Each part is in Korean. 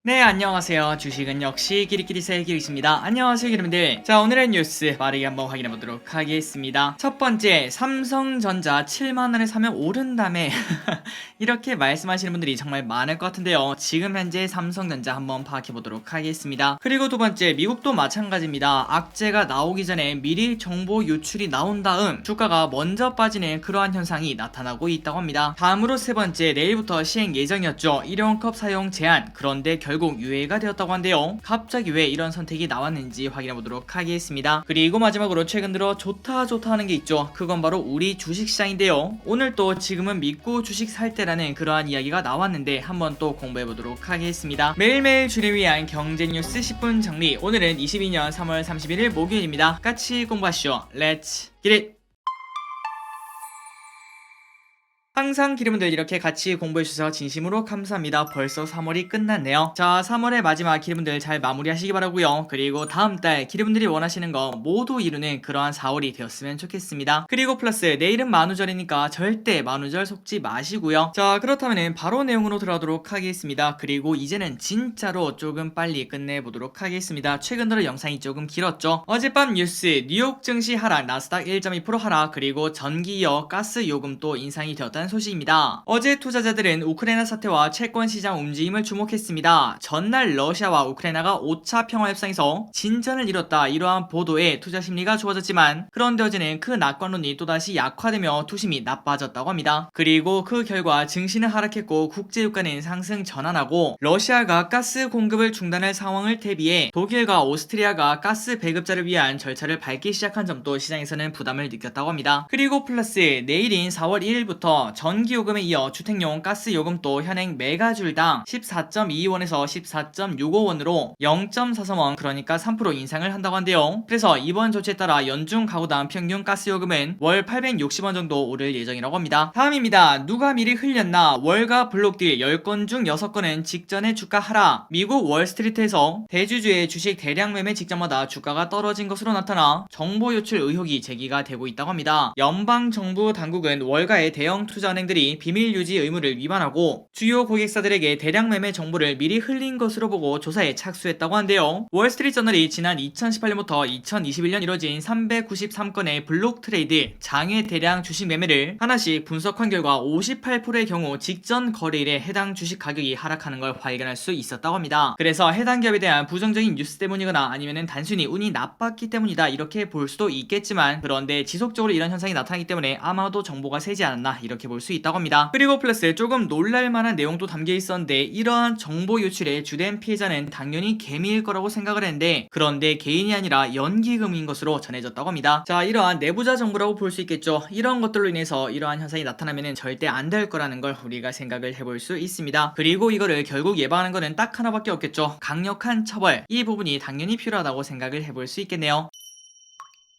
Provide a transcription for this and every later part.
네, 안녕하세요. 주식은 역시 끼리끼리새의 끼리입니다. 안녕하세요, 여러분들. 자, 오늘의 뉴스 빠르게 한번 확인해 보도록 하겠습니다. 첫 번째, 삼성전자 7만원에 사면 오른다며 이렇게 말씀하시는 분들이 정말 많을 것 같은데요. 지금 현재 삼성전자 한번 파악해 보도록 하겠습니다. 그리고 두 번째, 미국도 마찬가지입니다. 악재가 나오기 전에 미리 정보 유출이 나온 다음 주가가 먼저 빠지는 그러한 현상이 나타나고 있다고 합니다. 다음으로 세 번째, 내일부터 시행 예정이었죠. 일회용컵 사용 제한. 그런데 결국 유예가 되었다고 한데요. 갑자기 왜 이런 선택이 나왔는지 확인해 보도록 하겠습니다. 그리고 마지막으로 최근 들어 좋다 하는 게 있죠. 그건 바로 우리 주식시장인데요. 오늘 또 지금은 믿고 주식 살 때라는 그러한 이야기가 나왔는데 한번 또 공부해 보도록 하겠습니다. 매일매일 주를 위한 경제 뉴스 10분 정리. 오늘은 22년 3월 31일 목요일입니다. 같이 공부하시죠. Let's get it! 항상 기름분들 이렇게 같이 공부해주셔서 진심으로 감사합니다. 벌써 3월이 끝났네요. 자, 3월의 마지막 기름분들 잘 마무리하시기 바라고요. 그리고 다음달 기름분들이 원하시는 거 모두 이루는 그러한 4월이 되었으면 좋겠습니다. 그리고 플러스 내일은 만우절이니까 절대 만우절 속지 마시고요. 자, 그렇다면 바로 내용으로 들어가도록 하겠습니다. 그리고 이제는 진짜로 조금 빨리 끝내보도록 하겠습니다. 최근 들어 영상이 조금 길었죠. 어젯밤 뉴스 뉴욕 증시 하락, 나스닥 1.2% 하락, 그리고 전기 이어 가스 요금도 인상이 되었다는 소식입니다. 어제 투자자들은 우크라이나 사태와 채권 시장 움직임을 주목했습니다. 전날 러시아와 우크라이나가 5차 평화 협상에서 진전을 이뤘다, 이러한 보도에 투자 심리가 좋아졌지만, 그런데 어제는 그 낙관론이 또다시 약화되며 투심이 나빠졌다고 합니다. 그리고 그 결과 증시는 하락했고 국제유가는 상승 전환하고, 러시아가 가스 공급을 중단할 상황을 대비해 독일과 오스트리아가 가스 배급자를 위한 절차를 밟기 시작한 점도 시장에서는 부담을 느꼈다고 합니다. 그리고 플러스 내일인 4월 1일부터 전기요금에 이어 주택용 가스요금도 현행 메가줄당 14.22원에서 14.65원으로 0.43원, 그러니까 3% 인상을 한다고 한대요. 그래서 이번 조치에 따라 연중 가구당 평균 가스요금은 월 860원 정도 오를 예정이라고 합니다. 다음입니다. 누가 미리 흘렸나? 월가 블록딜 10건 중 6건은 직전의 주가 하락. 미국 월스트리트에서 대주주의 주식 대량 매매 직전마다 주가가 떨어진 것으로 나타나 정보 유출 의혹이 제기가 되고 있다고 합니다. 연방정부 당국은 월가의 대형 투자은행들이 비밀 유지 의무를 위반하고 주요 고객사들에게 대량 매매 정보를 미리 흘린 것으로 보고 조사에 착수했다고 한데요. 월스트리트저널이 지난 2018년부터 2021년 이뤄진 393건의 블록 트레이드 장외 대량 주식 매매를 하나씩 분석한 결과 58%의 경우 직전 거래일에 해당 주식 가격이 하락하는 걸 발견할 수 있었다고 합니다. 그래서 해당 기업에 대한 부정적인 뉴스 때문이거나 아니면 단순히 운이 나빴기 때문이다, 이렇게 볼 수도 있겠지만, 그런데 지속적으로 이런 현상이 나타나기 때문에 아마도 정보가 새지 않았나, 이렇게 볼 수 있다고 합니다. 그리고 플러스 조금 놀랄만한 내용도 담겨 있었는데, 이러한 정보 유출의 주된 피해자는 당연히 개미일 거라고 생각을 했는데, 그런데 개인이 아니라 연기금인 것으로 전해졌다고 합니다. 자, 이러한 내부자 정보라고 볼 수 있겠죠. 이런 것들로 인해서 이러한 현상이 나타나면 절대 안 될 거라는 걸 우리가 생각을 해볼 수 있습니다. 그리고 이거를 결국 예방하는 거는 딱 하나밖에 없겠죠. 강력한 처벌. 이 부분이 당연히 필요하다고 생각을 해볼 수 있겠네요.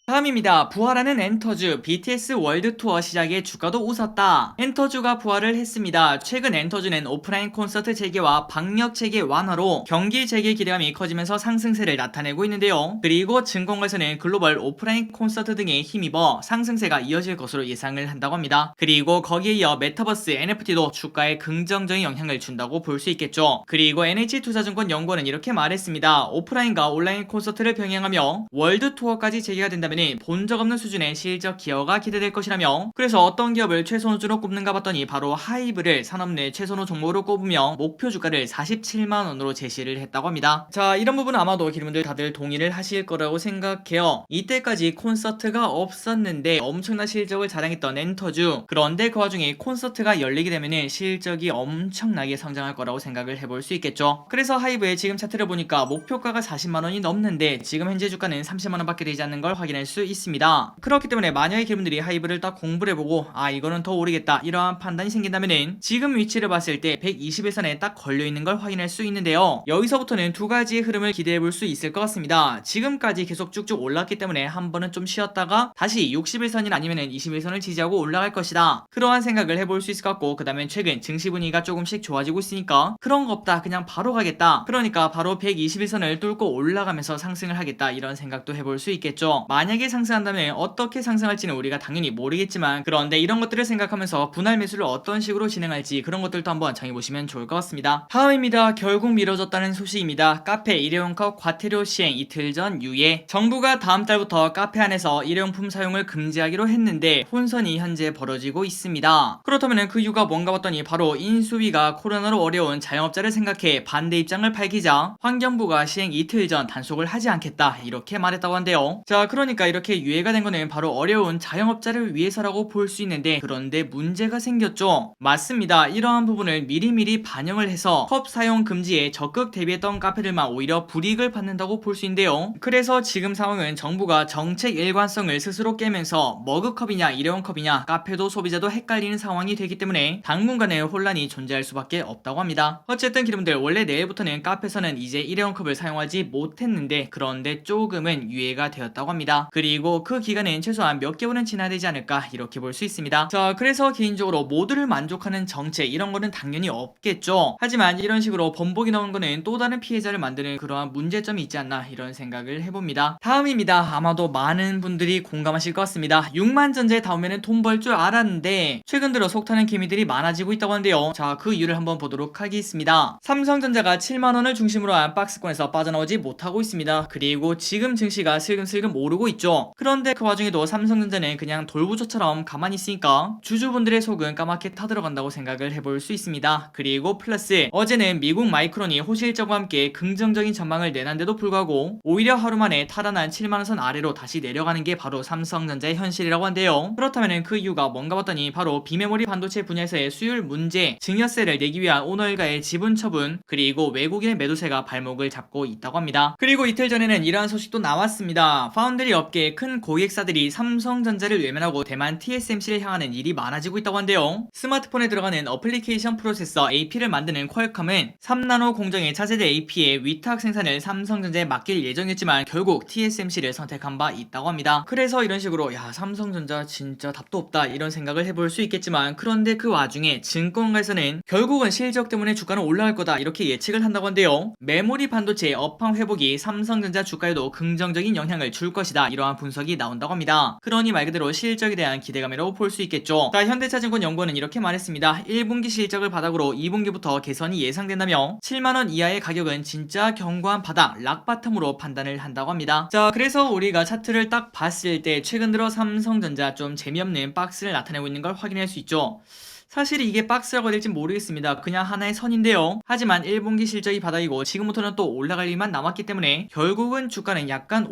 다음입니다. 부활하는 엔터주, BTS 월드 투어 시작에 주가도 웃었다. 엔터주가 부활을 했습니다. 최근 엔터주는 오프라인 콘서트 재개와 방역 체계 완화로 경기 재개 기대감이 커지면서 상승세를 나타내고 있는데요. 그리고 증권가에서는 글로벌 오프라인 콘서트 등에 힘입어 상승세가 이어질 것으로 예상을 한다고 합니다. 그리고 거기에 이어 메타버스, NFT도 주가에 긍정적인 영향을 준다고 볼 수 있겠죠. 그리고 NH투자증권 연구원은 이렇게 말했습니다. 오프라인과 온라인 콘서트를 병행하며 월드 투어까지 재개가 된다면 본 적 없는 수준의 실적 기여가 기대될 것이라며, 그래서 어떤 기업을 최선호주로 꼽는가 봤더니 바로 하이브를 산업 내 최선호 종목으로 꼽으며 목표 주가를 47만원으로 제시를 했다고 합니다. 자, 이런 부분은 아마도 기름분들 다들 동의를 하실 거라고 생각해요. 이때까지 콘서트가 없었는데 엄청난 실적을 자랑했던 엔터주, 그런데 그 와중에 콘서트가 열리게 되면 실적이 엄청나게 성장할 거라고 생각을 해볼 수 있겠죠. 그래서 하이브의 지금 차트를 보니까 목표가가 40만원이 넘는데 지금 현재 주가는 30만원 밖에 되지 않는 걸 확인할 수 있습니다. 그렇기 때문에 만약에 여러분들이 하이브를 딱 공부를 해보고 이거는 더 오르겠다, 이러한 판단이 생긴다면은 지금 위치를 봤을 때 121선에 딱 걸려있는 걸 확인할 수 있는데요. 여기서부터는 두 가지의 흐름을 기대해 볼 수 있을 것 같습니다. 지금까지 계속 쭉쭉 올랐기 때문에 한 번은 좀 쉬었다가 다시 61선이나 아니면은 21선을 지지하고 올라갈 것이다, 그러한 생각을 해볼 수 있을 것 같고, 그 다음에 최근 증시 분위기가 조금씩 좋아지고 있으니까 그런 거 없다, 그냥 바로 가겠다, 그러니까 바로 121선을 뚫고 올라가면서 상승을 하겠다, 이런 생각도 해볼 수 있겠죠. 만약에 만약에 상승한다면 어떻게 상승할지는 우리가 당연히 모르겠지만, 그런데 이런 것들을 생각하면서 분할 매수를 어떤 식으로 진행할지 그런 것들도 한번 정해보시면 좋을 것 같습니다. 다음입니다. 결국 미뤄졌다는 소식입니다. 카페 일회용컵 과태료 시행 이틀 전 유예. 정부가 다음 달부터 카페 안에서 일회용품 사용을 금지하기로 했는데 혼선이 현재 벌어지고 있습니다. 그렇다면 그 이유가 뭔가 봤더니 바로 인수위가 코로나로 어려운 자영업자를 생각해 반대 입장을 밝히자 환경부가 시행 이틀 전 단속을 하지 않겠다 이렇게 말했다고 한대요. 자, 그러니까 이렇게 유예가 된 거는 바로 어려운 자영업자를 위해서라고 볼 수 있는데, 그런데 문제가 생겼죠. 맞습니다. 이러한 부분을 미리미리 반영을 해서 컵 사용 금지에 적극 대비했던 카페들만 오히려 불이익을 받는다고 볼 수 있는데요. 그래서 지금 상황은 정부가 정책 일관성을 스스로 깨면서 머그컵이냐 일회용컵이냐 카페도 소비자도 헷갈리는 상황이 되기 때문에 당분간의 혼란이 존재할 수밖에 없다고 합니다. 어쨌든 여러분들, 원래 내일부터는 카페에서는 이제 일회용컵을 사용하지 못했는데, 그런데 조금은 유예가 되었다고 합니다. 그리고 그 기간은 최소한 몇 개월은 지나야 되지 않을까 이렇게 볼 수 있습니다. 자, 그래서 개인적으로 모두를 만족하는 정책 이런 거는 당연히 없겠죠. 하지만 이런 식으로 번복이 나오는 거는 또 다른 피해자를 만드는 그러한 문제점이 있지 않나 이런 생각을 해봅니다. 다음입니다. 아마도 많은 분들이 공감하실 것 같습니다. 6만 전자에 닿으면 돈 벌 줄 알았는데 최근 들어 속타는 개미들이 많아지고 있다고 하는데요. 자, 그 이유를 한번 보도록 하겠습니다. 삼성전자가 7만원을 중심으로 한 박스권에서 빠져나오지 못하고 있습니다. 그리고 지금 증시가 슬금슬금 오르고 있죠. 그런데 그 와중에도 삼성전자는 그냥 돌부처처럼 가만히 있으니까 주주분들의 속은 까맣게 타들어간다고 생각을 해볼 수 있습니다. 그리고 플러스 어제는 미국 마이크론이 호실적과 함께 긍정적인 전망을 내놨는데도 불구하고 오히려 하루 만에 탈환한 7만원선 아래로 다시 내려가는 게 바로 삼성전자의 현실이라고 한대요. 그렇다면 그 이유가 뭔가 봤더니 바로 비메모리 반도체 분야에서의 수율 문제, 증여세를 내기 위한 오너일가의 지분 처분, 그리고 외국인의 매도세가 발목을 잡고 있다고 합니다. 그리고 이틀 전에는 이러한 소식도 나왔습니다. 파운드리 업계의 큰 고객사들이 삼성전자를 외면하고 대만 TSMC를 향하는 일이 많아지고 있다고 한대요. 스마트폰에 들어가는 어플리케이션 프로세서 AP를 만드는 퀄컴은 3나노 공정의 차세대 AP의 위탁 생산을 삼성전자에 맡길 예정이었지만 결국 TSMC를 선택한 바 있다고 합니다. 그래서 이런 식으로 야, 삼성전자 진짜 답도 없다 이런 생각을 해볼 수 있겠지만, 그런데 그 와중에 증권가에서는 결국은 실적 때문에 주가는 올라갈 거다 이렇게 예측을 한다고 한대요. 메모리 반도체의 업황 회복이 삼성전자 주가에도 긍정적인 영향을 줄 것이다 이러한 분석이 나온다고 합니다. 그러니 말 그대로 실적에 대한 기대감이라고 볼 수 있겠죠. 자, 현대차증권 연구원은 이렇게 말했습니다. 1분기 실적을 바닥으로 2분기부터 개선이 예상된다며 7만원 이하의 가격은 진짜 견고한 바닥 락바텀으로 판단을 한다고 합니다. 자, 그래서 우리가 차트를 딱 봤을 때 최근 들어 삼성전자 좀 재미없는 박스를 나타내고 있는 걸 확인할 수 있죠. 사실 이게 박스라고 될진 모르겠습니다. 그냥 하나의 선인데요. 하지만 1분기 실적이 바닥이고 지금부터는 또 올라갈 일만 남았기 때문에 결국은 주가는 약간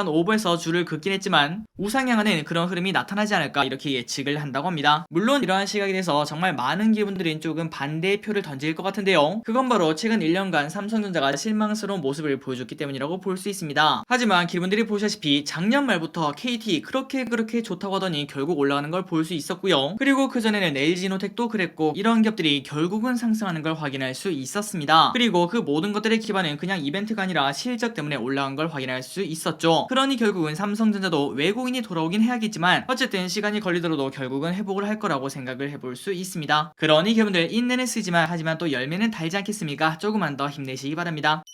오버해서 줄을 긋긴 했지만 우상향하는 그런 흐름이 나타나지 않을까 이렇게 예측을 한다고 합니다. 물론 이러한 시각에 대해서 정말 많은 기분들은 조금 반대의 표를 던질 것 같은데요. 그건 바로 최근 1년간 삼성전자가 실망스러운 모습을 보여줬기 때문이라고 볼 수 있습니다. 하지만 기분들이 보시다시피 작년 말부터 KT 그렇게 좋다고 하더니 결국 올라가는 걸 볼 수 있었고요. 그리고 그전에는 LG노텍도 그랬고, 이런 기업들이 결국은 상승하는 걸 확인할 수 있었습니다. 그리고 그 모든 것들의 기반은 그냥 이벤트가 아니라 실적 때문에 올라간 걸 확인할 수 있었죠. 그러니 결국은 삼성전자도 외국인이 돌아오긴 해야겠지만 어쨌든 시간이 걸리더라도 결국은 회복을 할 거라고 생각을 해볼 수 있습니다. 그러니 여러분들 인내는 쓰지만 하지만 또 열매는 달지 않겠습니까? 조금만 더 힘내시기 바랍니다.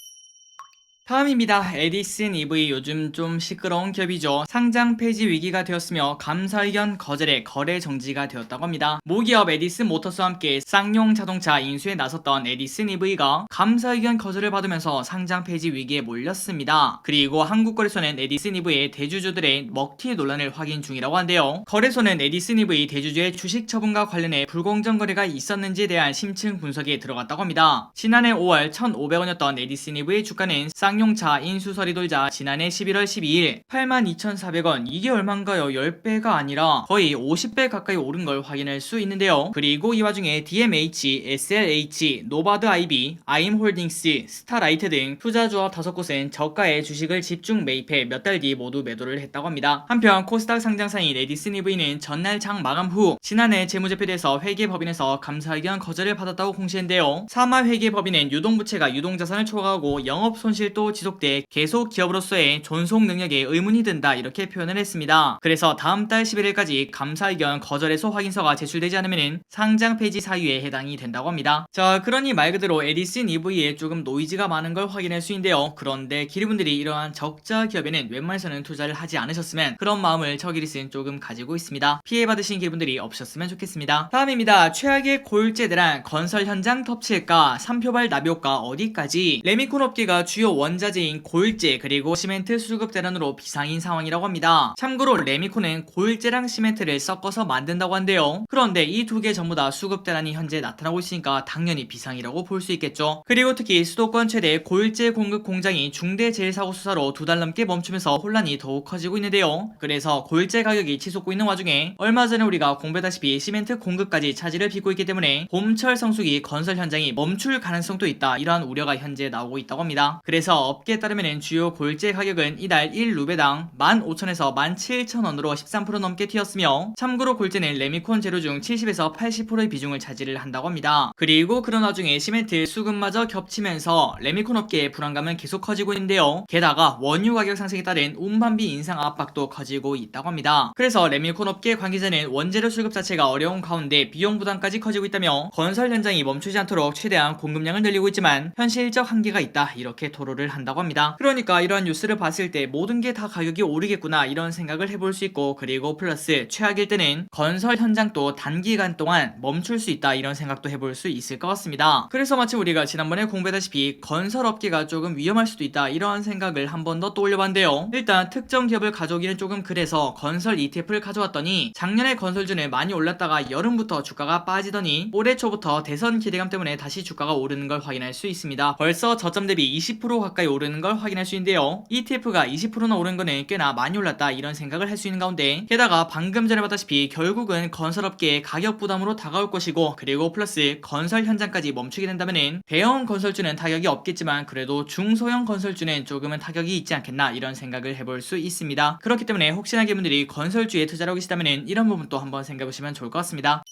다음입니다. 에디슨 EV 요즘 좀 시끄러운 기업이죠. 상장 폐지 위기가 되었으며 감사 의견 거절에 거래 정지가 되었다고 합니다. 모기업 에디슨 모터스와 함께 쌍용 자동차 인수에 나섰던 에디슨 EV가 감사 의견 거절을 받으면서 상장 폐지 위기에 몰렸습니다. 그리고 한국거래소는 에디슨 EV의 대주주들의 먹튀 논란을 확인 중이라고 한대요. 거래소는 에디슨 EV 대주주의 주식 처분과 관련해 불공정 거래가 있었는지에 대한 심층 분석에 들어갔다고 합니다. 지난해 5월 1,500원이었던 에디슨 EV의 주가는 쌍용차 인수설이 돌자 지난해 11월 12일 82,400원, 이게 얼만가요? 10배가 아니라 거의 50배 가까이 오른 걸 확인할 수 있는데요. 그리고 이 와중에 DMH, SLH, 노바드 IB, 아임홀딩스, 스타라이트 등 투자조합 5곳은 저가의 주식을 집중 매입해 몇 달 뒤 모두 매도를 했다고 합니다. 한편 코스닥 상장사인 에디슨 EV는 전날 장 마감 후 지난해 재무제표대에서 회계법인에서 감사 의견 거절을 받았다고 공시했는데요. 사마 회계법인은 유동부채가 유동자산을 초과하고 영업손실도 앞으로도 지속돼 계속 기업으로서의 존속 능력에 의문이 든다 이렇게 표현을 했습니다. 그래서 다음 달 11일까지 감사 의견 거절해서 확인서가 제출되지 않으면 상장 폐지 사유에 해당이 된다고 합니다. 자, 그러니 말 그대로 에디슨 EV에 조금 노이즈가 많은 걸 확인할 수 있는데요. 그런데 기류분들이 이러한 적자 기업에는 웬만해서는 투자를 하지 않으셨으면 그런 마음을 저기리슨 조금 가지고 있습니다. 피해받으신 기류분들이 없으셨으면 좋겠습니다. 다음입니다. 최악의 고율제대란 건설 현장 덮칠까 3표발 나비효과 어디까지. 레미콘 업계가 주요 원자재인 고율제 그리고 시멘트 수급 대란으로 비상인 상황이라고 합니다. 참고로 레미콘은 고율제랑 시멘트를 섞어서 만든다고 한대요. 그런데 이 두 개 전부 다 수급 대란이 현재 나타나고 있으니까 당연히 비상이라고 볼 수 있겠죠. 그리고 특히 수도권 최대 고율제 공급 공장이 중대 재해사고 수사로 2달 넘게 멈추면서 혼란이 더욱 커지고 있는데요. 그래서 고율제 가격이 치솟고 있는 와중에 얼마 전에 우리가 공부했다시피 시멘트 공급까지 차질을 빚고 있기 때문에 봄철 성수기 건설 현장이 멈출 가능성도 있다, 이러한 우려가 현재 나오고 있다고 합니다. 그래서 업계에 따르면 주요 고율제 가격은 이달 1루베당 15,000에서 17,000원으로 13% 넘게 튀었으며, 참고로 골제는 레미콘 재료 중 70에서 80%의 비중을 차지를 한다고 합니다. 그리고 그런 와중에 시멘트 수급마저 겹치면서 레미콘 업계의 불안감은 계속 커지고 있는데요. 게다가 원유 가격 상승에 따른 운반비 인상 압박도 커지고 있다고 합니다. 그래서 레미콘 업계 관계자는 원재료 수급 자체가 어려운 가운데 비용 부담까지 커지고 있다며 건설 현장이 멈추지 않도록 최대한 공급량을 늘리고 있지만 현실적 한계가 있다, 이렇게 토로를 한다고 합니다. 그러니까 이러한 뉴스를 봤을 때 모든 게 다 가격이 오르겠구나 이런 생각을 해볼 수 있고, 그리고 플러스 최악일 때는 건설 현장도 단기간 동안 멈출 수 있다, 이런 생각도 해볼 수 있을 것 같습니다. 그래서 마치 우리가 지난번에 공부했다시피 건설 업계가 조금 위험할 수도 있다, 이러한 생각을 한 번 더 떠올려봤는데요. 일단 특정 기업을 가져오기는 조금 그래서 건설 ETF를 가져왔더니 작년에 건설주는 많이 올랐다가 여름부터 주가가 빠지더니 올해 초부터 대선 기대감 때문에 다시 주가가 오르는 걸 확인할 수 있습니다. 벌써 저점 대비 20% 가까이 오르는 걸 확인할 수 있는데요. ETF가 20%나 오른 거는 꽤나 많이 올랐다, 이런 생각을 할 수 있는 가운데, 게다가 방금 전에 봤다시피 결국은 건설업계의 가격 부담으로 다가올 것이고, 그리고 플러스 건설 현장까지 멈추게 된다면은 대형 건설주는 타격이 없겠지만 그래도 중소형 건설주는 조금은 타격이 있지 않겠나, 이런 생각을 해볼 수 있습니다. 그렇기 때문에 혹시나 기분들이 건설주에 투자를 하고 계시다면은 이런 부분도 한번 생각해보시면 좋을 것 같습니다.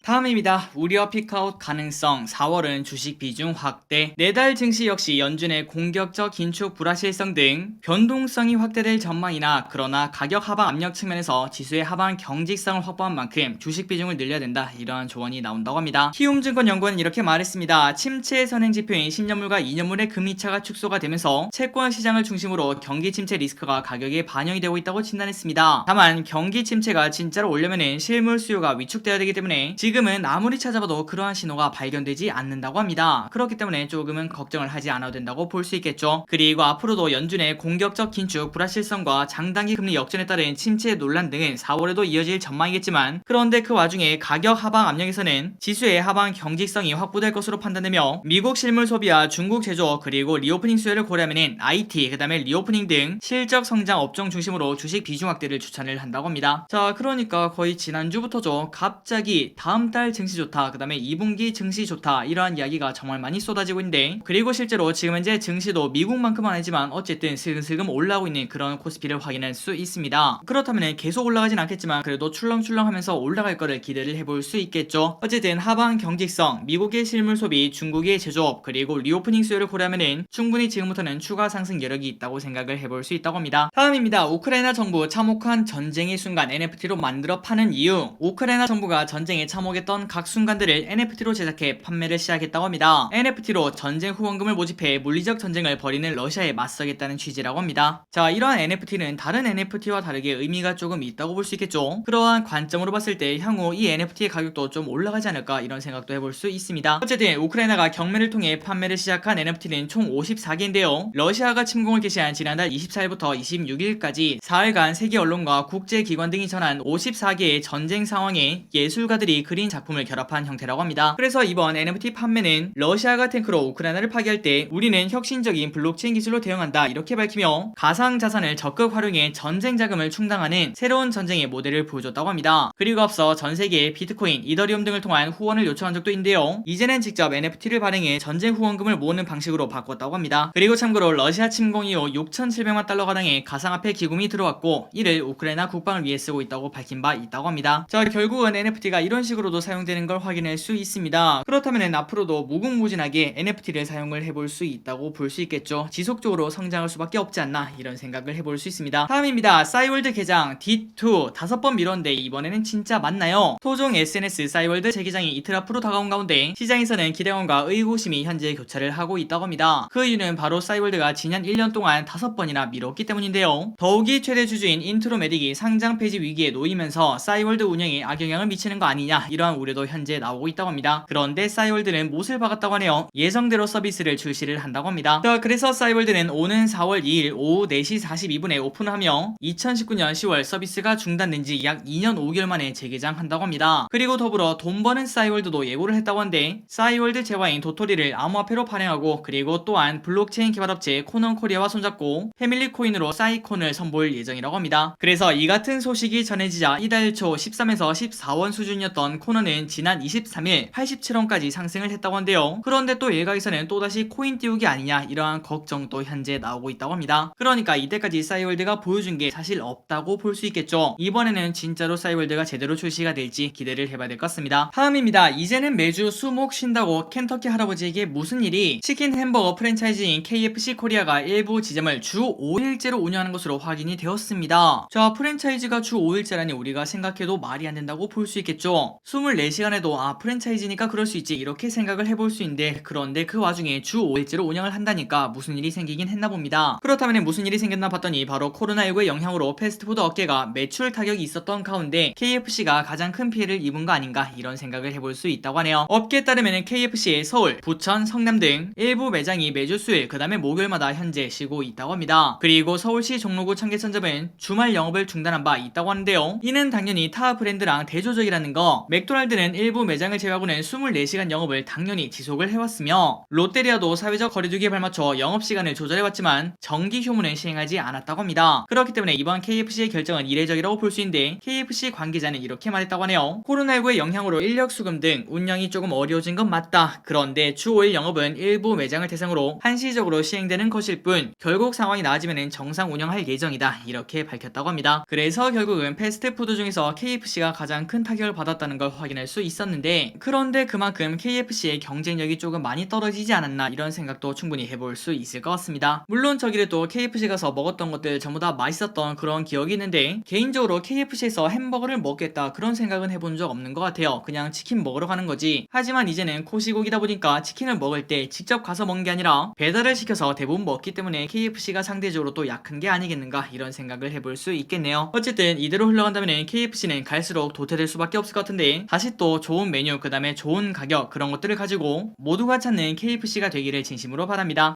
다음입니다. 우려 피크아웃 가능성 4월은 주식 비중 확대. 내달 증시 역시 연준의 공격적 긴축 불확실성 등 변동성이 확대될 전망이나, 그러나 가격 하방 압력 측면에서 지수의 하방 경직성을 확보한 만큼 주식 비중을 늘려야 된다, 이러한 조언이 나온다고 합니다. 키움증권연구원은 이렇게 말했습니다. 침체 선행 지표인 10년물과 2년물의 금리차가 축소가 되면서 채권 시장을 중심으로 경기 침체 리스크가 가격에 반영이 되고 있다고 진단했습니다. 다만 경기 침체가 진짜로 오려면은 실물 수요가 위축되어야 되기 때문에 지금은 아무리 찾아봐도 그러한 신호가 발견되지 않는다고 합니다. 그렇기 때문에 조금은 걱정을 하지 않아도 된다고 볼 수 있겠죠. 그리고 앞으로도 연준의 공격적 긴축 불확실성과 장단기 금리 역전에 따른 침체 논란 등은 4월에도 이어질 전망이겠지만, 그런데 그 와중에 가격 하방 압력에서는 지수의 하방 경직성이 확보될 것으로 판단되며, 미국 실물 소비와 중국 제조업 그리고 리오프닝 수요를 고려하면 IT, 그 다음에 리오프닝 등 실적 성장 업종 중심으로 주식 비중 확대를 추천을 한다고 합니다. 자, 그러니까 거의 지난주부터죠. 갑자기 다음 달 증시 좋다, 그 다음에 2분기 증시 좋다, 이러한 이야기가 정말 많이 쏟아지고 있는데, 그리고 실제로 지금 현재 증시도 미국만큼은 아니지만 어쨌든 슬금슬금 올라오고 있는 그런 코스피를 확인할 수 있습니다. 그렇다면 계속 올라가진 않겠지만 그래도 출렁출렁 하면서 올라갈 거를 기대를 해볼 수 있겠죠. 어쨌든 하방 경직성, 미국의 실물 소비, 중국의 제조업 그리고 리오프닝 수요를 고려하면 충분히 지금부터는 추가 상승 여력이 있다고 생각을 해볼 수 있다고 합니다. 다음입니다. 우크라이나 정부 참혹한 전쟁의 순간 NFT로 만들어 파는 이유. 우크라이나 정부가 전쟁에 참혹했던 각 순간들을 NFT로 제작해 판매를 시작했다고 합니다. NFT로 전쟁 후원금을 모집해 물리적 전쟁을 벌이는 러시아에 맞서겠다는 취지라고 합니다. 자, 이러한 NFT는 다른 NFT와 다르게 의미가 조금 있다고 볼 수 있겠죠. 그러한 관점으로 봤을 때 향후 이 NFT의 가격도 좀 올라가지 않을까, 이런 생각도 해볼 수 있습니다. 어쨌든 우크라이나가 경매를 통해 판매를 시작한 NFT는 총 54개인데요. 러시아가 침공을 개시한 지난달 24일부터 26일까지 4일간 세계 언론과 국제기관 등이 전한 54개의 전쟁 상황에 예술가들이 그린 작품을 결합한 형태라고 합니다. 그래서 이번 NFT 판매는 러시아가 탱크로 우크라이나를 파괴할 때 우리는 혁신적인 블록체인 기술로 대응한다, 이렇게 밝히며 가상자산을 적극 활용해 전쟁 자금을 충당하는 새로운 전쟁의 모델을 보여줬다고 합니다. 그리고 앞서 전세계에 비트코인, 이더리움 등을 통한 후원을 요청한 적도 있는데요. 이제는 직접 NFT를 발행해 전쟁 후원금을 모으는 방식으로 바꿨다고 합니다. 그리고 참고로 러시아 침공 이후 6,700만 달러 가량의 가상화폐 기금이 들어왔고, 이를 우크라이나 국방을 위해 쓰고 있다고 밝힌 바 있다고 합니다. 자, 결국은 NFT가 이런 식으로도 앞으로도 사용되는 걸 확인할 수 있습니다. 그렇다면 앞으로도 무궁무진하게 NFT를 사용을 해볼 수 있다고 볼 수 있겠죠. 지속적으로 성장할 수밖에 없지 않나 이런 생각을 해볼 수 있습니다. 다음입니다. 싸이월드 개장 D2 5번 미뤘는데 이번에는 진짜 맞나요? 토종 SNS 싸이월드 재개장이 이틀 앞으로 다가온 가운데 시장에서는 기대감과 의구심이 현재 교차를 하고 있다고 합니다. 그 이유는 바로 싸이월드가 지난 1년 동안 5번이나 미뤘기 때문인데요. 더욱이 최대 주주인 인트로메딕이 상장 폐지 위기에 놓이면서 싸이월드 운영에 악영향을 미치는 거 아니냐 이러한 우려도 현재 나오고 있다고 합니다. 그런데 싸이월드는 못을 박았다고 하네요. 예정대로 서비스를 출시를 한다고 합니다. 자, 그래서 싸이월드는 오는 4월 2일 오후 4시 42분에 오픈하며 2019년 10월 서비스가 중단된 지 약 2년 5개월 만에 재개장한다고 합니다. 그리고 더불어 돈 버는 싸이월드도 예고를 했다고 하는데 싸이월드 재화인 도토리를 암호화폐로 발행하고 그리고 또한 블록체인 개발업체 코넌코리아와 손잡고 패밀리코인으로 싸이콘을 선보일 예정이라고 합니다. 그래서 이 같은 소식이 전해지자 이달 초 13에서 14원 수준이었던 코넌은 지난 23일 87원까지 상승을 했다고 한데요. 그런데 또 일각에서는 또다시 코인 띄우기 아니냐 이러한 걱정도 현재 나오고 있다고 합니다. 그러니까 이때까지 싸이월드가 보여준 게 사실 없다고 볼 수 있겠죠. 이번에는 진짜로 싸이월드가 제대로 출시가 될지 기대를 해봐야 될 것 같습니다. 다음입니다. 이제는 매주 수목 쉰다고 켄터키 할아버지에게 무슨 일이? 치킨 햄버거 프랜차이즈인 KFC 코리아가 일부 지점을 주 5일째로 운영하는 것으로 확인이 되었습니다. 자, 프랜차이즈가 주 5일째라니 우리가 생각해도 말이 안 된다고 볼 수 있겠죠. 24시간에도 프랜차이즈니까 그럴 수 있지 이렇게 생각을 해볼 수 있는데 그런데 그 와중에 주 5일째로 운영을 한다니까 무슨 일이 생기긴 했나 봅니다. 그렇다면 무슨 일이 생겼나 봤더니 바로 코로나19의 영향으로 패스트푸드 업계가 매출 타격이 있었던 가운데 KFC가 가장 큰 피해를 입은 거 아닌가 이런 생각을 해볼 수 있다고 하네요. 업계에 따르면 KFC의 서울, 부천, 성남 등 일부 매장이 매주 수요일 그 다음에 목요일마다 현재 쉬고 있다고 합니다. 그리고 서울시 종로구 청계천점은 주말 영업을 중단한 바 있다고 하는데요. 이는 당연히 타 브랜드랑 대조적이라는 거. 맥도날드는 일부 매장을 제외하고는 24시간 영업을 당연히 지속을 해왔으며 롯데리아도 사회적 거리두기에 발맞춰 영업시간을 조절해왔지만 정기 휴무는 시행하지 않았다고 합니다. 그렇기 때문에 이번 KFC의 결정은 이례적이라고 볼 수 있는데 KFC 관계자는 이렇게 말했다고 하네요. 코로나19의 영향으로 인력 수급 등 운영이 조금 어려워진 건 맞다. 그런데 주 5일 영업은 일부 매장을 대상으로 한시적으로 시행되는 것일 뿐 결국 상황이 나아지면 정상 운영할 예정이다. 이렇게 밝혔다고 합니다. 그래서 결국은 패스트푸드 중에서 KFC가 가장 큰 타격을 받았다는 걸 확인할 수 있었는데 그런데 그만큼 KFC의 경쟁력이 조금 많이 떨어지지 않았나 이런 생각도 충분히 해볼 수 있을 것 같습니다. 물론 저기에도 KFC 가서 먹었던 것들 전부 다 맛있었던 그런 기억이 있는데 개인적으로 KFC에서 햄버거를 먹겠다 그런 생각은 해본 적 없는 것 같아요. 그냥 치킨 먹으러 가는 거지. 하지만 이제는 코시국이다 보니까 치킨을 먹을 때 직접 가서 먹는 게 아니라 배달을 시켜서 대부분 먹기 때문에 KFC가 상대적으로 또 약한 게 아니겠는가 이런 생각을 해볼 수 있겠네요. 어쨌든 이대로 흘러간다면 KFC는 갈수록 도태될 수밖에 없을 것 같은데 다시 또 좋은 메뉴 그 다음에 좋은 가격 그런 것들을 가지고 모두가 찾는 KFC가 되기를 진심으로 바랍니다.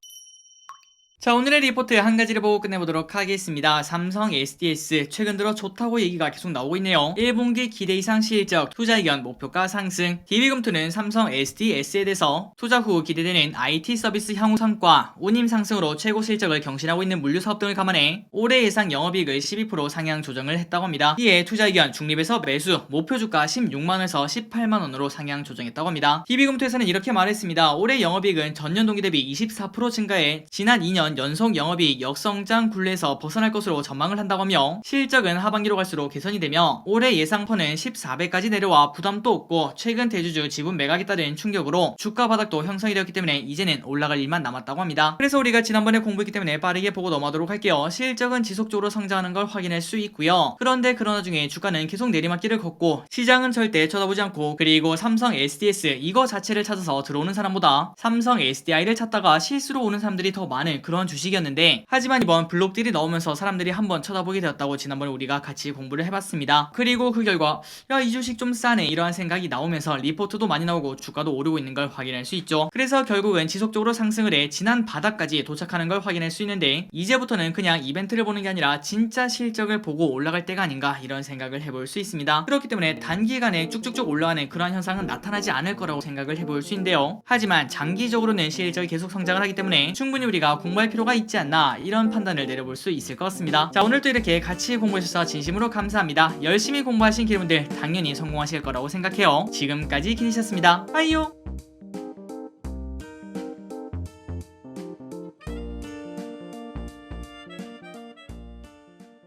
자, 오늘의 리포트 한 가지를 보고 끝내보도록 하겠습니다. 삼성 SDS 최근 들어 좋다고 얘기가 계속 나오고 있네요. 1분기 기대 이상 실적, 투자 의견 목표가 상승. DB금투는 삼성 SDS에 대해서 투자 후 기대되는 IT 서비스 향후 성과, 운임 상승으로 최고 실적을 경신하고 있는 물류 사업 등을 감안해 올해 예상 영업이익을 12% 상향 조정을 했다고 합니다. 이에 투자 의견 중립에서 매수, 목표 주가 16만원에서 18만원으로 상향 조정했다고 합니다. DB금투에서는 이렇게 말했습니다. 올해 영업이익은 전년 동기 대비 24% 증가해 지난 2년 연속 영업이익 역성장 굴레에서 벗어날 것으로 전망을 한다고 하며 실적은 하반기로 갈수록 개선이 되며 올해 예상펀은 14배까지 내려와 부담도 없고 최근 대주주 지분 매각에 따른 충격으로 주가 바닥도 형성이 되었기 때문에 이제는 올라갈 일만 남았다고 합니다. 그래서 우리가 지난번에 공부했기 때문에 빠르게 보고 넘어가도록 할게요. 실적은 지속적으로 성장하는 걸 확인할 수 있고요. 그런데 그런 와중에 주가는 계속 내리막길을 걷고 시장은 절대 쳐다보지 않고 그리고 삼성 SDS 이거 자체를 찾아서 들어오는 사람보다 삼성 SDI를 찾다가 실수로 오는 사람들이 더 많은 그런 주식이었는데 하지만 이번 블록딜이 나오면서 사람들이 한번 쳐다보게 되었다고 지난번에 우리가 같이 공부를 해봤습니다. 그리고 그 결과 야, 이 주식 좀 싸네 이러한 생각이 나오면서 리포트도 많이 나오고 주가도 오르고 있는 걸 확인할 수 있죠. 그래서 결국은 지속적으로 상승을 해 지난 바닥까지 도착하는 걸 확인할 수 있는데 이제부터는 그냥 이벤트를 보는 게 아니라 진짜 실적을 보고 올라갈 때가 아닌가 이런 생각을 해볼 수 있습니다. 그렇기 때문에 단기간에 쭉쭉쭉 올라가는 그러한 현상은 나타나지 않을 거라고 생각을 해볼 수 있는데요. 하지만 장기적으로는 실적이 계속 성장을 하기 때문에 충분히 우리가 공부할 필요가 있지 않나 이런 판단을 내려볼 수 있을 것 같습니다. 자, 오늘도 이렇게 같이 공부해주셔서 진심으로 감사합니다. 열심히 공부하신 기분들 당연히 성공하실 거라고 생각해요. 지금까지 기니셨습니다. 빠이요.